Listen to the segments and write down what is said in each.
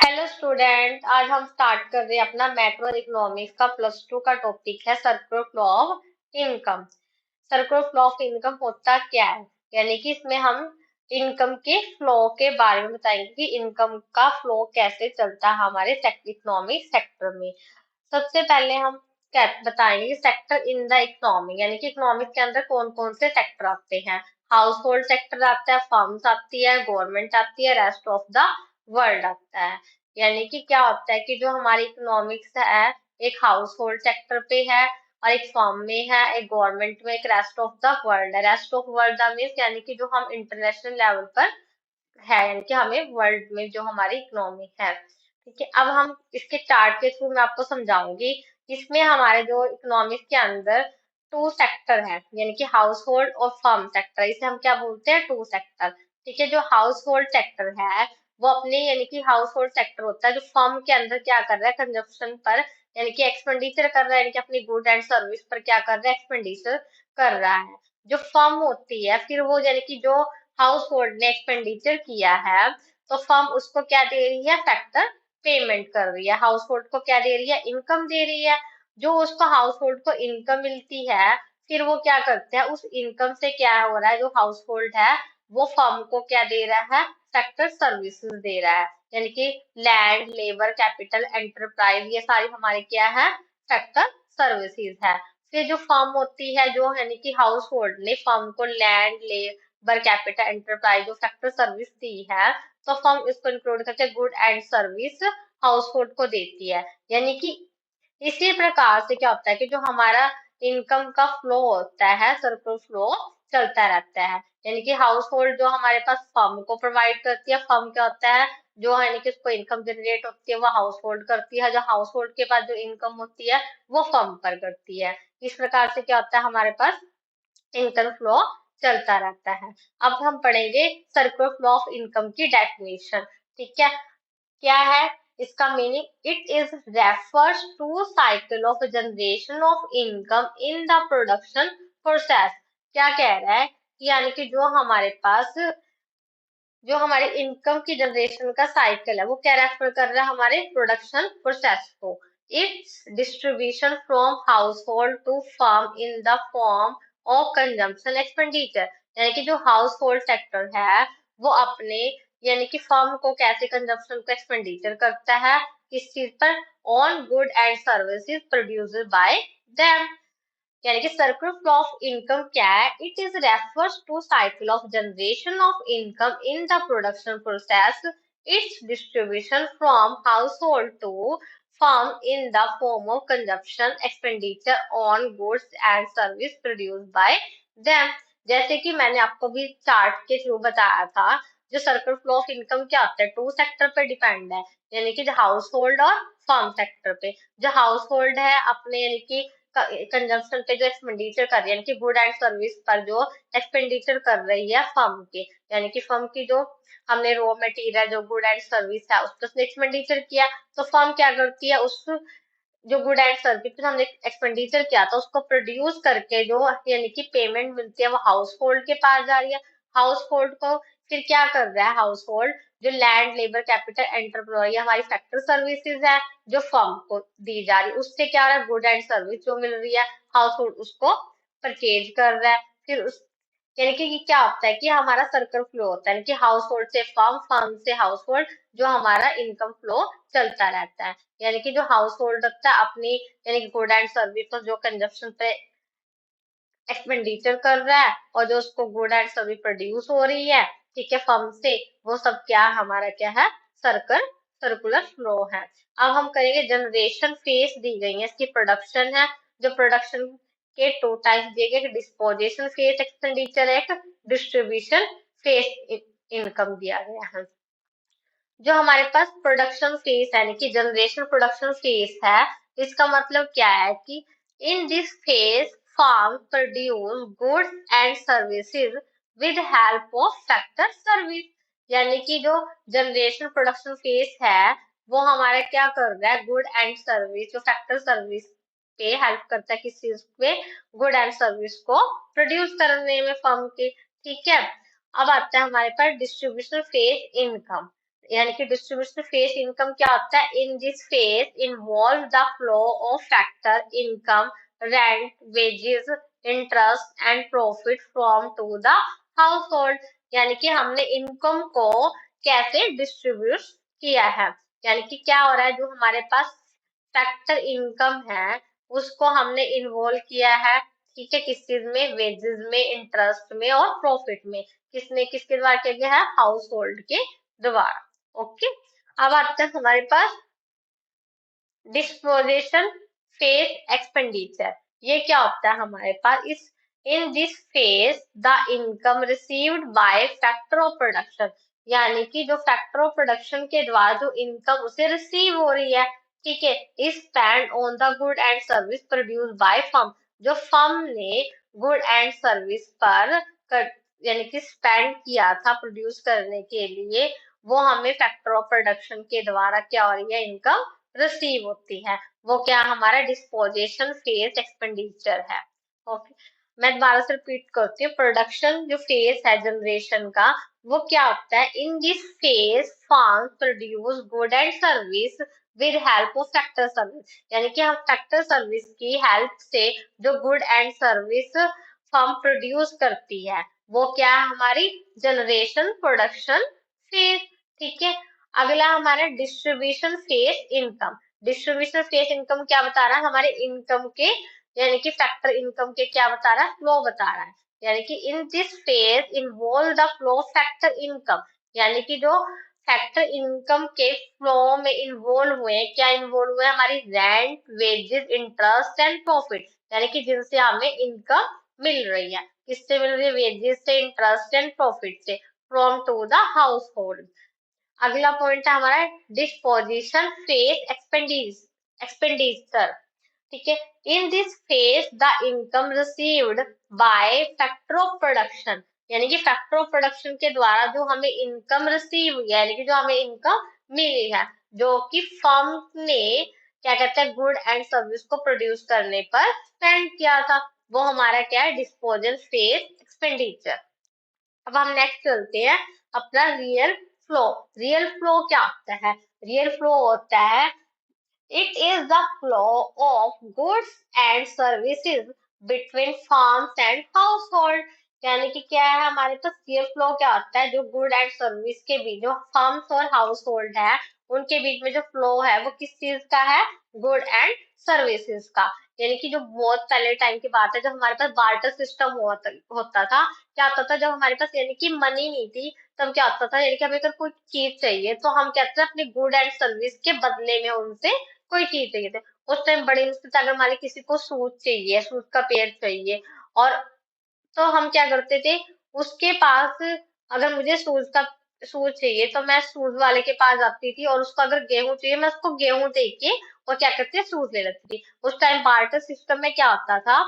Hello student, आज हम start कर रहे हैं अपना मैक्रो इकोनॉमिक्स का +2 का टॉपिक है circular flow of income. Circular flow of income होता क्या है, यानी कि इसमें हम इनकम के फ्लो के बारे में बताएंगे कि इनकम का फ्लो कैसे चलता है हमारे इकोनॉमिक सेक्टर में। सबसे पहले हम क्या बताएंगे कि सेक्टर इन द इकोनॉमी, यानी कि इकोनॉमिक के अंदर कौन कौन से सेक्टर आते हैं। हाउस होल्ड सेक्टर आता है, फर्म्स आती है, गवर्नमेंट आती है, रेस्ट ऑफ द वर्ल्ड आता है। यानी कि क्या होता है कि जो हमारी इकोनॉमिक्स है एक हाउस होल्ड सेक्टर पे है और एक फर्म में है, एक गवर्नमेंट में, एक रेस्ट ऑफ द वर्ल्ड है। रेस्ट ऑफ वर्ल्ड मीन्स यानी कि जो हम इंटरनेशनल लेवल पर है, यानी कि हमें वर्ल्ड में जो हमारी इकोनॉमी है। ठीक है, अब हम इसके चार्ट के थ्रू मैं आपको समझाऊंगी। इसमें हमारे जो इकोनॉमिक्स के अंदर टू सेक्टर है, यानी कि हाउस होल्ड और फर्म सेक्टर, इसे हम क्या बोलते हैं, टू सेक्टर। ठीक है, जो हाउस होल्ड सेक्टर है वो अपने, यानी कि हाउस होल्ड सेक्टर होता है जो फर्म के अंदर क्या कर रहा है, कंजप्शन पर, यानी कि एक्सपेंडिचर कर रहा है, यानी कि अपनी गुड एंड सर्विस पर क्या कर रहा है, एक्सपेंडिचर कर रहा है। जो फर्म होती है फिर वो, यानी कि जो हाउस होल्ड ने एक्सपेंडिचर किया है तो फर्म उसको क्या दे रही है, फैक्टर पेमेंट कर रही है। हाउस होल्ड को क्या दे रही है, इनकम दे रही है। जो उसको हाउस होल्ड को इनकम मिलती है फिर वो क्या करते हैं, उस इनकम से क्या हो रहा है, जो हाउस होल्ड है वो फर्म को क्या दे रहा है, फैक्टर सर्विसेज दे रहा है। यानी कि लैंड, लेबर, कैपिटल, एंटरप्राइज, ये सारी हमारी क्या है, फैक्टर सर्विसेज है। फिर जो फर्म होती है, जो यानी कि हाउस होल्ड ने फर्म को लैंड, लेबर, कैपिटल, एंटरप्राइज जो फैक्टर सर्विस दी है तो फर्म इसको इंक्लूड करके good and service house hold को देती है। यानी कि इसी प्रकार से क्या होता है कि जो हमारा इनकम का फ्लो होता है, सर्कुलर फ्लो चलता रहता है। यानी कि हाउस होल्ड जो हमारे पास फर्म को प्रोवाइड करती है, फर्म क्या होता है, जो है कि उसको इनकम जनरेट होती है वो हाउस होल्ड करती है, जो हाउस होल्ड के पास जो इनकम होती है वो फर्म पर करती है। इस प्रकार से क्या होता है, हमारे पास इनकम फ्लो चलता रहता है। अब हम पढ़ेंगे सर्कुलर फ्लो ऑफ इनकम की डेफिनेशन। ठीक है, क्या है इसका meaning, it is refers to cycle of generation of income in the production process. क्या कह रहा है कि यानी कि जो हमारे पास जो हमारी इनकम की जनरेशन का साइकिल है वो क्या रेफर कर रहा है, हमारे प्रोडक्शन प्रोसेस को। Its distribution from household to firm in the form of consumption expenditure. यानी कि जो हाउस होल्ड सेक्टर है वो अपने, यानी कि फर्म को कैसे कंजम्पशन को एक्सपेंडिचर करता है, किस चीज पर, on good and services produced by them. यानी कि सर्कुलर फ्लो ऑफ इनकम क्या है, it is refers to cycle of generation of income in the production process, its distribution from household to firm in the form of consumption expenditure on goods and services produced by them. जैसे कि मैंने आपको भी chart के through बताया था, जो circular flow of income क्या होता है, टू सेक्टर पे डिपेंड है, यानी कि जो हाउस होल्ड और फर्म सेक्टर पे। जो हाउस होल्ड है अपने, यानी कि कंजम्पशन पे जो एक्सपेंडिचर कर रही है, यानी कि गुड एंड सर्विस पर जो एक्सपेंडिचर कर रही है फर्म के, यानी कि फर्म की जो हमने रॉ मटेरियल जो गुड एंड सर्विस है उस पर उसने एक्सपेंडिचर किया तो फर्म क्या करती है, उस जो गुड एंड सर्विस पे हमने एक्सपेंडिचर किया था उसको प्रोड्यूस करके जो यानी कि पेमेंट मिलती है वो हाउस होल्ड के पास जा रही है। हाउस होल्ड को फिर क्या कर रहा है, हाउस होल्ड जो लैंड, लेबर, कैपिटल, एंटरप्राइज हमारी फैक्टर सर्विसेज है जो फर्म को दी जा रही है, उससे क्या हो रहा है, गुड एंड सर्विस जो मिल रही है हाउस होल्ड उसको परचेज कर रहा है। फिर उस, यानी कि ये क्या होता है कि हमारा सर्कल फ्लो होता है, यानी कि हाउस होल्ड से फर्म, फर्म से हाउस होल्ड, जो हमारा इनकम फ्लो चलता रहता है। यानी कि जो हाउस होल्ड रखता है अपनी, यानी कि गुड एंड सर्विस तो जो कंजप्शन पे एक्सपेंडिचर कर रहा है और जो उसको गुड एंड सर्विस प्रोड्यूस हो रही है, ठीक है, फर्म से, वो सब क्या हमारा क्या है, सर्कल सर्कुलर फ्लो है। अब हम करेंगे जनरेशन फेस दी गई है, इसकी प्रोडक्शन है। जो प्रोडक्शन के टू टाइप्स दिए गए, डिस्पोजेशन फेस एक्सपेंडिचर, एक डिस्ट्रीब्यूशन फेस इनकम दिया गया है। जो हमारे पास प्रोडक्शन फेस है, यानी कि जनरेशन प्रोडक्शन फेस है, इसका मतलब क्या है कि in this phase firm produce goods and services with help of factor service. यानी कि जो जनरेशन प्रोडक्शन फेस है वो हमारा क्या कर रहा है, गुड एंड सर्विस जो फैक्टर सर्विस पे हेल्प करता है, किस चीज पे, गुड एंड सर्विस को प्रोड्यूस करने में फर्म के। ठीक है, अब आता है हमारे पास डिस्ट्रीब्यूशन फेस इनकम। यानी कि डिस्ट्रीब्यूशन फेस इनकम क्या होता है? In this phase involve the flow of factor income, rent, wages, interest and profit from to the household. यानी कि हमने इनकम को कैसे डिस्ट्रीब्यूट किया है, यानी कि क्या हो रहा है, जो हमारे पास फैक्टर इनकम है उसको हमने इन्वॉल्व किया है, ठीक है, किस चीज में? वेजेस में, इंटरेस्ट में और प्रॉफिट में। किसने किसके द्वारा किया गया है? हाउस होल्ड के द्वारा। ओके, अब आते हैं हमारे पास डिस्पोजेशन फेज एक्सपेंडिचर। ये क्या होता है हमारे पास? इस इन this phase the income received by factor of production, यानी कि जो फैक्टर ऑफ प्रोडक्शन के द्वारा जो इनकम उसे रिसीव हो रही है, ठीक है, is spend on the good and service produce by firm. जो फर्म ने गुड एंड सर्विस पर यानी कि स्पेंड किया था प्रोड्यूस करने के लिए, वो हमें फैक्टर ऑफ प्रोडक्शन के द्वारा क्या हो रही है? इनकम रिसीव होती है। वो क्या हमारा डिस्पोजेशन फेज एक्सपेंडिचर है। ओके, मैं दोबारा से रिपीट करती हूँ। प्रोडक्शन जो फेज है जनरेशन का, वो क्या होता है? In this phase firm produce good and service with help of factor service, यानी कि हम फैक्टर सर्विस की हेल्प से जो good and service firm produce करती है, वो क्या है? हमारी जनरेशन प्रोडक्शन फेज, ठीक है। अगला हमारा distribution face income. Distribution face income क्या बता रहा है? हमारे इनकम के यानी कि फैक्टर इनकम के क्या बता रहा है? फ्लो बता रहा है। यानी कि in this phase involve the flow factor income, यानी कि जो फैक्टर इनकम के फ्लो में इन्वॉल्व हुए हैं, क्या इन्वॉल्व हुए? हमारी rent, wages, interest and profit, यानी कि जिनसे हमें इनकम मिल रही है। किससे मिल रही है? वेजेस से, इंटरेस्ट एंड प्रॉफिट से, from to the household. अगला पॉइंट है हमारा डिस्पोजिशन फेस एक्सपेंडिचर, ठीक है। In this phase the income received by factor of production, यानी कि फैक्टर ऑफ प्रोडक्शन के द्वारा जो हमें इनकम रिसीव हुई है, यानी कि जो हमें इनकम मिली है, जो कि फर्म ने क्या कहते हैं? गुड एंड सर्विस को प्रोड्यूस करने पर स्पेंड किया था, वो हमारा क्या है? Disposal phase expenditure. अब हम नेक्स्ट चलते हैं अपना रियल फ्लो। रियल फ्लो क्या होता है? रियल फ्लो होता है it is the flow of goods and services between farms and house hold, यानी कि क्या है हमारे पास? रियल फ्लो क्या होता है? जो गुड एंड सर्विस के बीच, जो फार्म्स और हाउस होल्ड है उनके बीच में जो फ्लो है वो किस चीज का है? गुड एंड सर्विसेज का। यानी कि जो बहुत पहले टाइम की बात है, जब हमारे पास बार्टर सिस्टम होता था, क्या होता था? जब हमारे पास यानी कि मनी नहीं थी, तब क्या होता था? यानी कि हमें अगर कोई चीज चाहिए तो हम कहते हैं अपने गुड एंड सर्विस के बदले में उनसे कोई चीज चाहिए थे। उस टाइम बड़ी मुश्किल से अगर मान ली किसी को सूट चाहिए, सूट का पेड़ चाहिए, और तो हम क्या करते थे? उसके पास, अगर मुझे शूज चाहिए तो मैं शूज वाले के पास जाती थी, और उसको अगर गेहूं चाहिए मैं उसको गेहूं दे के और क्या करती है? शूज ले लेती थी। उस टाइम बार्टर सिस्टम में क्या होता था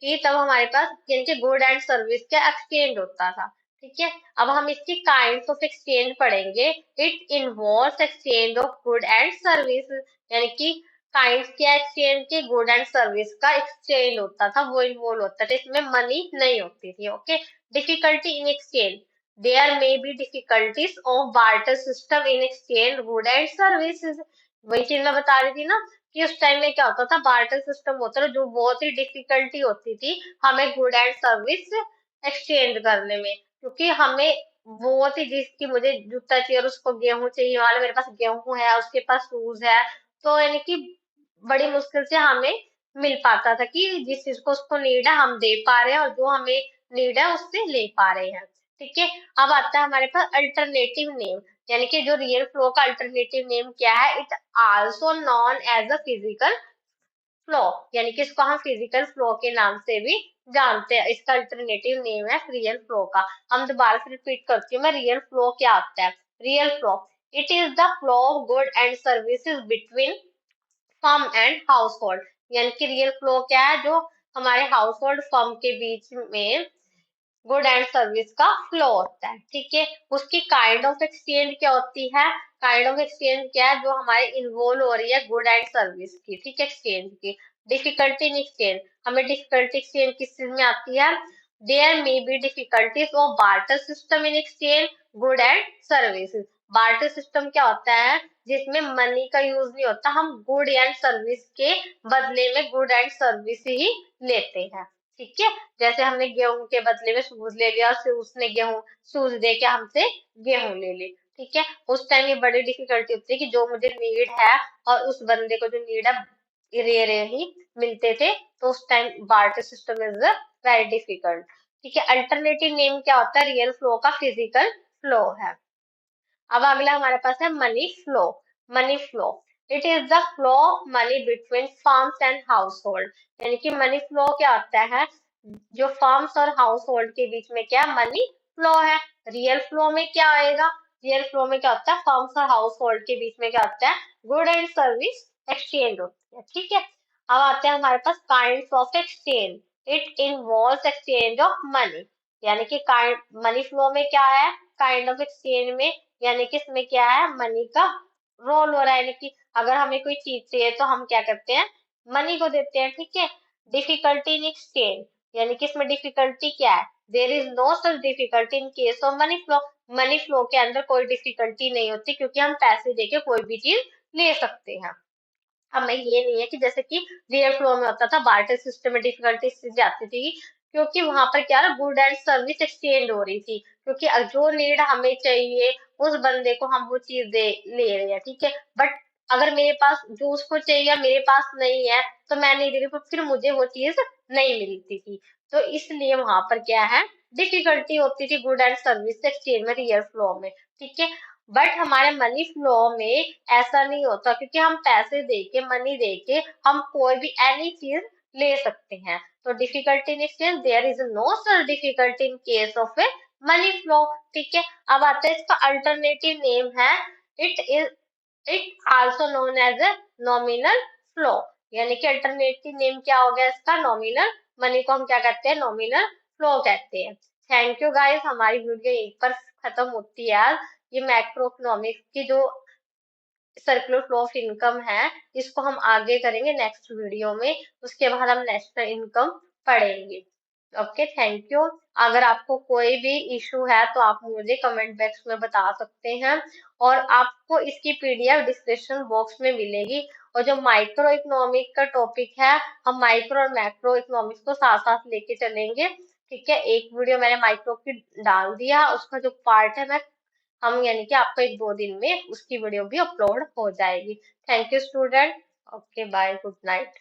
कि तब हमारे पास यानी कि गुड एंड सर्विस का एक्सचेंज होता था, ठीक है। अब हम इसकी काइंड्स ऑफ एक्सचेंज पढ़ेंगे। It involves exchange of good and service, यानी कि काइंड्स क्या एक्सचेंज के? गुड एंड सर्विस का एक्सचेंज होता था, वो इन्वॉल्व होता था, इसमें मनी नहीं होती थी। Okay, difficulty in exchange. There may be difficulties of barter system in exchange good and services. वही चीज मैं बता रही थी ना कि उस टाइम में क्या होता था? बार्टर सिस्टम होता था, जो बहुत ही डिफिकल्टी होती थी हमें गुड एंड सर्विस एक्सचेंज करने में, क्योंकि हमें बहुत ही, जिसकी मुझे जूता चाहिए और उसको गेहूं चाहिए, वाला मेरे पास गेहूं है उसके पास शूज है, तो यानी कि बड़ी मुश्किल से हमें मिल पाता था कि जिस चीज को उसको नीड है हम दे पा रहे हैं, और जो हमें नीड है उससे ले पा रहे हैं, ठीक है। अब आता है हमारे पास अल्टरनेटिव नेम, यानी कि जो रियल फ्लो का अल्टरनेटिव नेम क्या है? It also known as a physical flow, यानी कि इसको हम फिजिकल फ्लो के नाम से भी जानते हैं। इसका अल्टरनेटिव नेम है रियल फ्लो का। हम दोबारा से रिपीट करती हूँ मैं, रियल फ्लो क्या होता है? Real flow, it is the flow of good and services between firm and house hold, यानी कि रियल फ्लो क्या है? जो हमारे हाउस होल्ड फर्म के बीच में गुड एंड सर्विस का फ्लो होता है, ठीक है। उसकी काइंड ऑफ एक्सचेंज क्या होती है? काइंड ऑफ एक्सचेंज क्या है? जो हमारे इन्वॉल्व हो रही है गुड एंड सर्विस की, ठीक है, एक्सचेंज की। डिफिकल्टी इन एक्सचेंज, हमें डिफिकल्टी एक्सचेंज किस चीज में आती है? There may be difficulties of barter system in exchange good and services. Barter system क्या होता है, जिसमें मनी का यूज नहीं होता, हम गुड एंड सर्विस के बदले में गुड एंड सर्विस ही लेते हैं। ठीक है, जैसे हमने गेहूं के बदले में शूज ले लिया, और उसने गेहूं शूज दे के हमसे गेहूं ले ली। ठीक है, उस टाइम ये बड़ी डिफिकल्टी होती है कि जो मुझे नीड है और उस बंदे को जो नीड है रेयरली मिलते थे, तो उस time barter system is very difficult. ठीक है, अल्टरनेटिव नेम क्या होता है, रियल फ्लो का फिजिकल फ्लो है। अब अगला हमारे पास है money flow. Money flow, it is the flow money between farms and house hold. यानी कि मनी फ्लो क्या होता है, जो फार्म्स और हाउस होल्ड के बीच में क्या मनी फ्लो है। रियल फ्लो में क्या आएगा, रियल फ्लो में क्या होता है, फार्म्स और हाउस होल्ड के बीच में क्या होता है, गुड एंड सर्विस एक्सचेंज होती है। ठीक है, अब आते हैं हमारे पास kind of exchange. It involve exchange of money. यानी कि मनी फ्लो में क्या है, काइंड ऑफ एक्सचेंज में, यानी कि इसमें क्या है, मनी का रोल हो रहा है। यानी कि अगर हमें कोई चीज चाहिए तो हम क्या करते हैं, मनी को देते हैं। ठीक है, डिफिकल्टी इन एक्सचेंज, यानी कि इसमें डिफिकल्टी क्या है, there is no such difficulty in case of money flow. Money flow के अंदर कोई डिफिकल्टी नहीं होती, क्योंकि हम पैसे देके कोई भी चीज ले सकते हैं। हमें ये नहीं है कि जैसे कि रियल फ्लो में होता था, बार्टर सिस्टम में डिफिकल्टी इसलिए आती थी क्योंकि वहां पर क्या है, गुड एंड सर्विस एक्सचेंज हो रही थी। क्योंकि जो नीड हमें चाहिए उस बंदे को हम वो चीज दे ले रहे हैं। ठीक है, बट अगर मेरे पास जो उसको चाहिए मेरे पास नहीं है, तो मैं नहीं दे रही, तो फिर मुझे वो चीज नहीं मिलती थी। तो इसलिए वहां पर क्या है, डिफिकल्टी होती थी गुड एंड सर्विस एक्सचेंज में, रियल फ्लो में। ठीक है, बट हमारे मनी फ्लो में ऐसा नहीं होता, क्योंकि हम पैसे देके, मनी देके हम कोई भी एनी चीज ले सकते हैं। तो difficulty in exchange, there is no such difficulty in case of a money flow. ठीक है, अब आता है इसका अल्टरनेटिव नेम है, it is it also known as a nominal flow. यानी कि अल्टरनेटिव नेम क्या हो गया इसका, नॉमिनल। मनी को हम क्या कहते हैं, नॉमिनल फ्लो कहते हैं। थैंक यू गाइस, हमारी वीडियो यहीं पर खत्म होती है आज। ये मैक्रो इकोनॉमिक्स की जो सर्कुलर फ्लो ऑफ इनकम है, इसको हम आगे करेंगे नेक्स्ट वीडियो में। उसके बाद हम नेशनल इनकम पढ़ेंगे। Okay, thank you. अगर आपको कोई भी इशू है तो आप मुझे कमेंट बॉक्स में बता सकते हैं, और आपको इसकी पीडीएफ डिस्क्रिप्शन बॉक्स में मिलेगी। और जो माइक्रो इकोनॉमिक का टॉपिक है, हम माइक्रो और मैक्रो इकोनॉमिक्स को साथ साथ लेके चलेंगे। ठीक है, एक वीडियो मैंने माइक्रो की डाल दिया, उसका जो पार्ट है मैं हम यानी कि आपको 1-2 दिन में उसकी वीडियो भी अपलोड हो जाएगी। Thank you student. Okay, bye, good night.